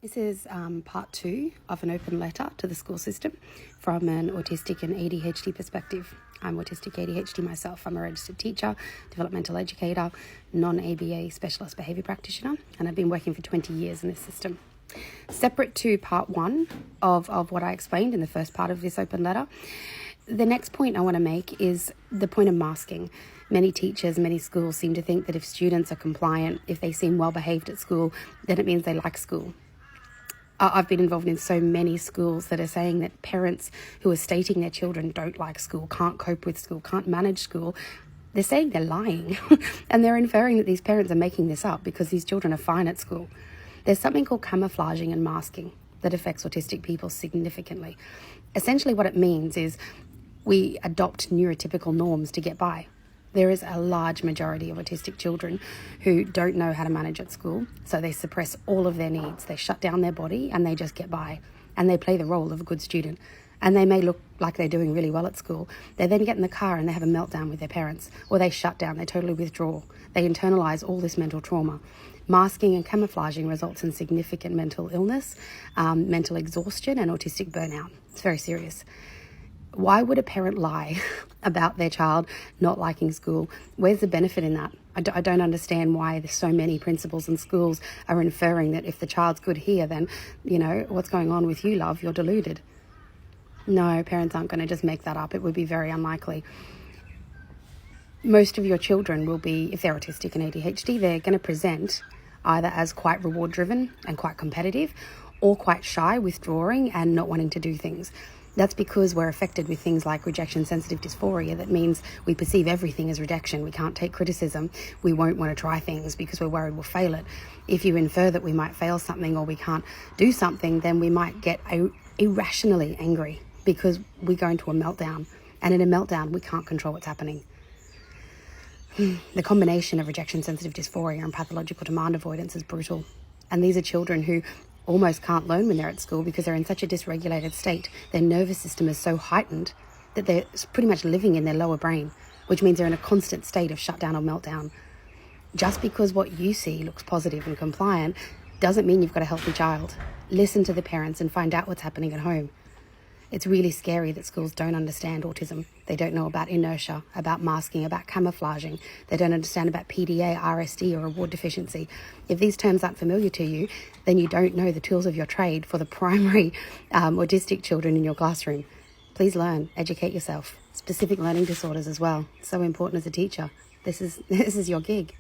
This is part 2 of an open letter to the school system from an autistic and ADHD perspective. I'm autistic ADHD myself. I'm a registered teacher, developmental educator, non-ABA specialist behaviour practitioner, and I've been working for 20 years in this system. Separate to part 1 of what I explained in the first part of this open letter, the next point I want to make is the point of masking. Many teachers, many schools seem to think that if students are compliant, if they seem well behaved at school, then it means they like school. I've been involved in so many schools that are saying that parents who are stating their children don't like school, can't cope with school, can't manage school, they're saying they're lying. And they're inferring that these parents are making this up because these children are fine at school. There's something called camouflaging and masking that affects autistic people significantly. Essentially what it means is we adopt neurotypical norms to get by. There is a large majority of autistic children who don't know how to manage at school, so they suppress all of their needs. They shut down their body and they just get by, and they play the role of a good student. And they may look like they're doing really well at school. They then get in the car and they have a meltdown with their parents, or they shut down, they totally withdraw. They internalize all this mental trauma. Masking and camouflaging results in significant mental illness, mental exhaustion, and autistic burnout. It's very serious. Why would a parent lie about their child not liking school? Where's the benefit in that? I don't understand why there's so many principals and schools are inferring that if the child's good here, then, what's going on with you, love? You're deluded. No, parents aren't going to just make that up. It would be very unlikely. Most of your children will be, if they're autistic and ADHD, they're going to present either as quite reward-driven and quite competitive, or quite shy, withdrawing, and not wanting to do things. That's because we're affected with things like rejection-sensitive dysphoria. That means we perceive everything as rejection. We can't take criticism. We won't want to try things because we're worried we'll fail it. If you infer that we might fail something or we can't do something, then we might get irrationally angry because we go into a meltdown. And in a meltdown, we can't control what's happening. The combination of rejection-sensitive dysphoria and pathological demand avoidance is brutal. And these are children who almost can't learn when they're at school because they're in such a dysregulated state. Their nervous system is so heightened that they're pretty much living in their lower brain, which means they're in a constant state of shutdown or meltdown. Just because what you see looks positive and compliant doesn't mean you've got a healthy child. Listen to the parents and find out what's happening at home. It's really scary that schools don't understand autism. They don't know about inertia, about masking, about camouflaging. They don't understand about PDA, RSD, or reward deficiency. If these terms aren't familiar to you, then you don't know the tools of your trade for the primary autistic children in your classroom. Please learn, educate yourself. Specific learning disorders as well. So important as a teacher. This is your gig.